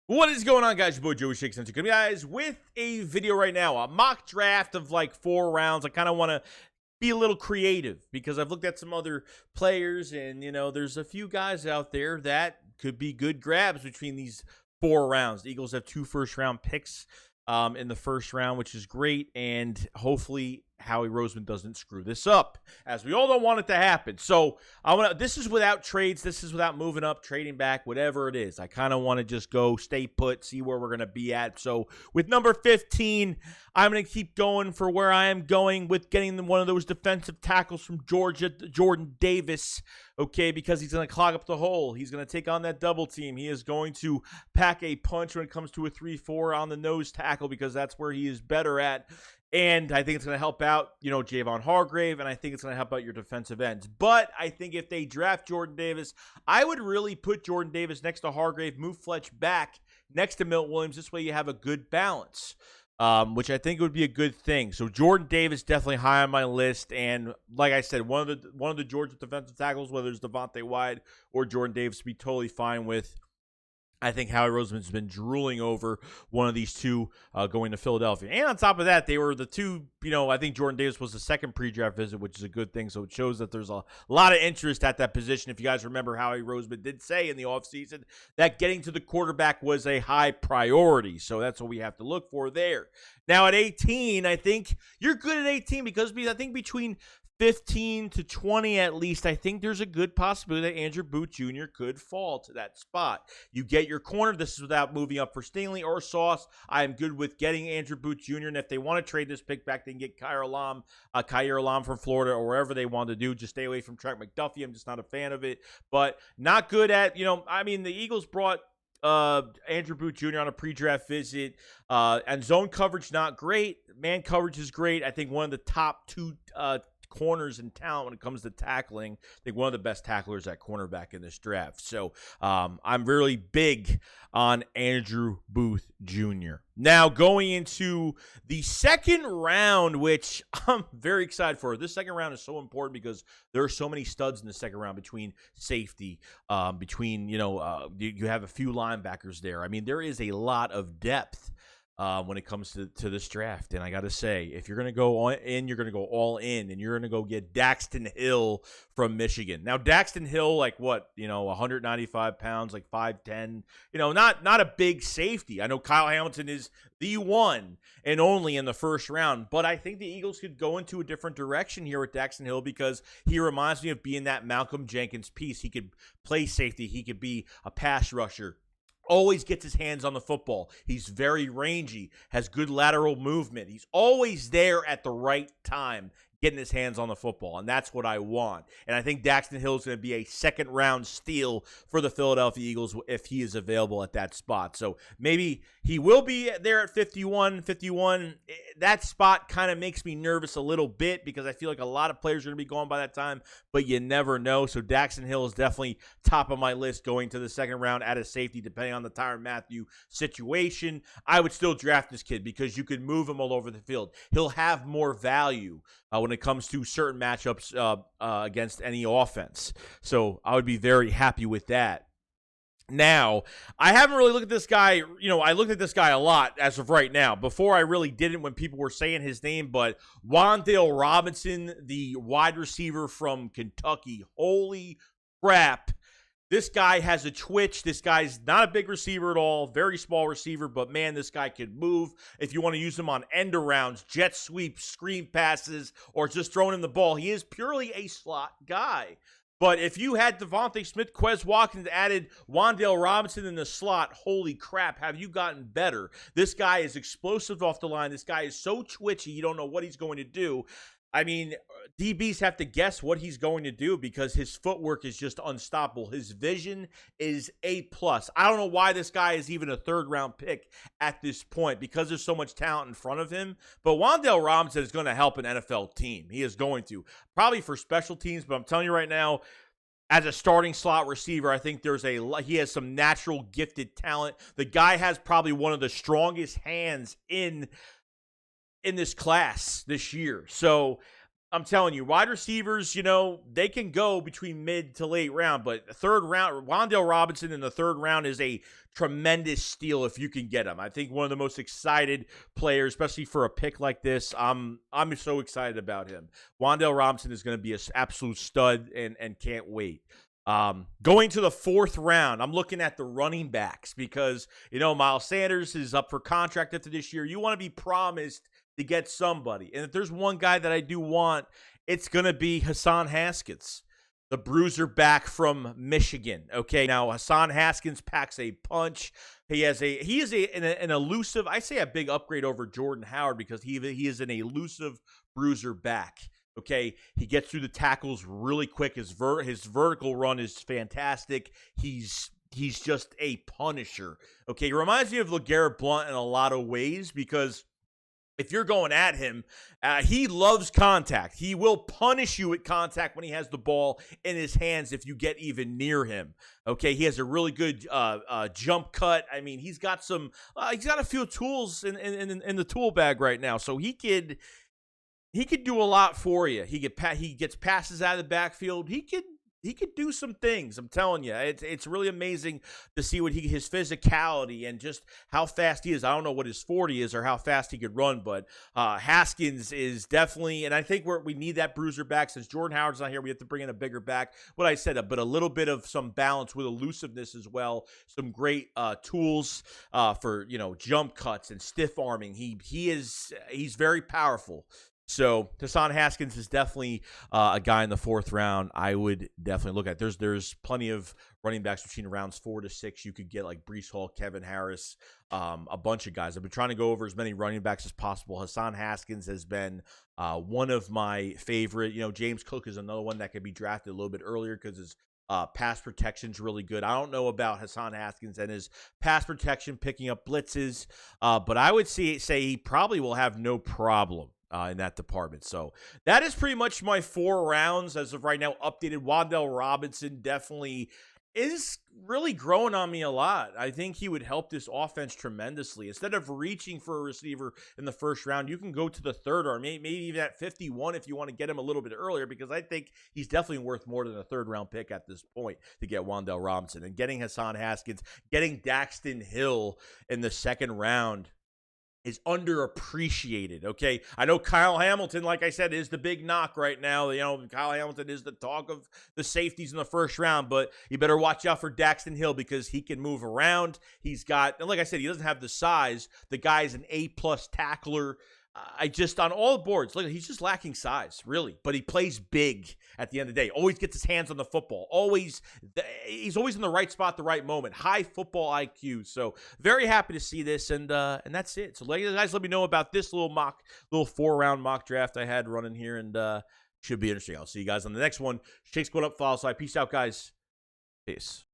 What is going on, guys? Your boy Joey SHAKESQUAD coming, guys, with a video right now, a mock draft of like 4 rounds. I kind of want to be a little creative because I've looked at some other players, and there's a few guys out there that could be good grabs between these 4 rounds. The Eagles have 2 first-round picks in the first round, which is great, and hopefully Howie Roseman doesn't screw this up, as we all don't want it to happen. So this is without trades. This is without moving up, trading back, whatever it is. I kind of want to just go stay put, see where we're going to be at. So with number 15, I'm going to keep going for where I am going with getting one of those defensive tackles from Georgia, Jordan Davis, okay, because he's going to clog up the hole. He's going to take on that double team. He is going to pack a punch when it comes to a 3-4 on the nose tackle because that's where he is better at. And I think it's going to help out, Javon Hargrave, and I think it's going to help out your defensive ends. But I think if they draft Jordan Davis, I would really put Jordan Davis next to Hargrave, move Fletch back next to Milt Williams. This way you have a good balance, which I think would be a good thing. So Jordan Davis definitely high on my list. And like I said, one of the Georgia defensive tackles, whether it's Devontae Wyatt or Jordan Davis, be totally fine with. I think Howie Roseman's been drooling over one of these two going to Philadelphia. And on top of that, they were the two, I think Jordan Davis was the second pre-draft visit, which is a good thing. So it shows that there's a lot of interest at that position. If you guys remember, Howie Roseman did say in the offseason that getting to the quarterback was a high priority. So that's what we have to look for there. Now at 18, I think you're good at 18 because I think between 15 to 20 at least, I think there's a good possibility that Andrew Booth Jr. could fall to that spot. You get your corner. This is without moving up for Stingley or Sauce. I am good with getting Andrew Booth Jr., and if they want to trade this pick back, they can get Kaiir Elam from Florida or wherever they want to do. Just stay away from Trent McDuffie. I'm just not a fan of it. But not good at, the Eagles brought Andrew Booth Jr. on a pre-draft visit, and zone coverage not great. Man coverage is great. I think one of the top 2 corners in talent when it comes to tackling. I think one of the best tacklers at cornerback in this draft. So I'm really big on Andrew Booth Jr. Now going into the second round, which I'm very excited for. This second round is so important because there are so many studs in the second round between safety, between, you have a few linebackers there. There is a lot of depth when it comes to this draft. And I got to say, if you're going to go all in, you're going to go all in, and you're going to go get Daxton Hill from Michigan. Now, Daxton Hill, like what, 195 pounds, like 5'10", not a big safety. I know Kyle Hamilton is the one and only in the first round, but I think the Eagles could go into a different direction here with Daxton Hill because he reminds me of being that Malcolm Jenkins piece. He could play safety. He could be a pass rusher. Always gets his hands on the football. He's very rangy, has good lateral movement. He's always there at the right time, getting his hands on the football, and that's what I want. And I think Daxton Hill is going to be a second-round steal for the Philadelphia Eagles if he is available at that spot. So maybe he will be there at 51. That spot kind of makes me nervous a little bit because I feel like a lot of players are going to be going by that time, but you never know. So Daxton Hill is definitely top of my list going to the second round at a safety, depending on the Tyrann Mathieu situation. I would still draft this kid because you could move him all over the field. He'll have more value when it comes to certain matchups against any offense. So I would be very happy with that. Now, I haven't really looked at this guy. I looked at this guy a lot as of right now. Before, I really didn't when people were saying his name, but Wan'Dale Robinson, the wide receiver from Kentucky, holy crap. This guy has a twitch. This guy's not a big receiver at all, very small receiver, but man, this guy can move. If you want to use him on end arounds, jet sweeps, screen passes, or just throwing him the ball, he is purely a slot guy. But if you had Devontae Smith, Quez Watkins, added Wan'Dale Robinson in the slot, holy crap, have you gotten better? This guy is explosive off the line. This guy is so twitchy, you don't know what he's going to do. DBs have to guess what he's going to do because his footwork is just unstoppable. His vision is A+. I don't know why this guy is even a third-round pick at this point because there's so much talent in front of him. But Wan'Dale Robinson is going to help an NFL team. He is going to. Probably for special teams, but I'm telling you right now, as a starting slot receiver, I think he has some natural gifted talent. The guy has probably one of the strongest hands in this class this year. So I'm telling you, wide receivers, you know, they can go between mid to late round, but third round, Wan'Dale Robinson in the third round is a tremendous steal if you can get him. I think one of the most excited players, especially for a pick like this. I'm so excited about him. Wan'Dale Robinson is going to be an absolute stud and can't wait. Going to the fourth round, I'm looking at the running backs because, you know, Miles Sanders is up for contract after this year. You want to be promised to get somebody. And if there's one guy that I do want, it's going to be Hassan Haskins, the bruiser back from Michigan. Okay, now Hassan Haskins packs a punch. He is an elusive, I say a big upgrade over Jordan Howard because he is an elusive bruiser back. Okay, he gets through the tackles really quick. His vertical run is fantastic. He's just a punisher. Okay, he reminds me of LeGarrette Blount in a lot of ways because if you're going at him, he loves contact. He will punish you at contact when he has the ball in his hands if you get even near him. Okay, he has a really good jump cut. I mean, he's got a few tools in the tool bag right now, so he could do a lot for you. He gets passes out of the backfield. He could do some things. I'm telling you, it's really amazing to see his physicality and just how fast he is. I don't know what his 40 is or how fast he could run, but Haskins is definitely, and I think we need that bruiser back. Since Jordan Howard's not here, we have to bring in a bigger back. What I said, but a little bit of some balance with elusiveness as well. Some great tools for, you know, jump cuts and stiff arming. He's very powerful. So Hassan Haskins is definitely a guy in the fourth round I would definitely look at. There's plenty of running backs between rounds 4 to 6. You could get like Breece Hall, Kevin Harris, a bunch of guys. I've been trying to go over as many running backs as possible. Hassan Haskins has been one of my favorite. You know, James Cook is another one that could be drafted a little bit earlier because his pass protection's really good. I don't know about Hassan Haskins and his pass protection picking up blitzes, but I would say he probably will have no problem in that department. So that is pretty much my 4 rounds as of right now. Updated. Wan'Dale Robinson definitely is really growing on me a lot. I think he would help this offense tremendously. Instead of reaching for a receiver in the first round, you can go to the third or maybe even at 51 if you want to get him a little bit earlier, because I think he's definitely worth more than a third round pick at this point to get Wan'Dale Robinson. And getting Hassan Haskins, getting Daxton Hill in the second round is underappreciated, okay? I know Kyle Hamilton, like I said, is the big knock right now. You know, Kyle Hamilton is the talk of the safeties in the first round, but you better watch out for Daxton Hill because he can move around. He's got, and like I said, he doesn't have the size. The guy's an A-plus tackler. On all boards, look, he's just lacking size, really. But he plays big at the end of the day. Always gets his hands on the football. He's always in the right spot, the right moment. High football IQ. So very happy to see this, and that's it. So guys, let me know about this little 4-round mock draft I had running here, and should be interesting. I'll see you guys on the next one. Shake Squad up, follow side. Peace out, guys. Peace.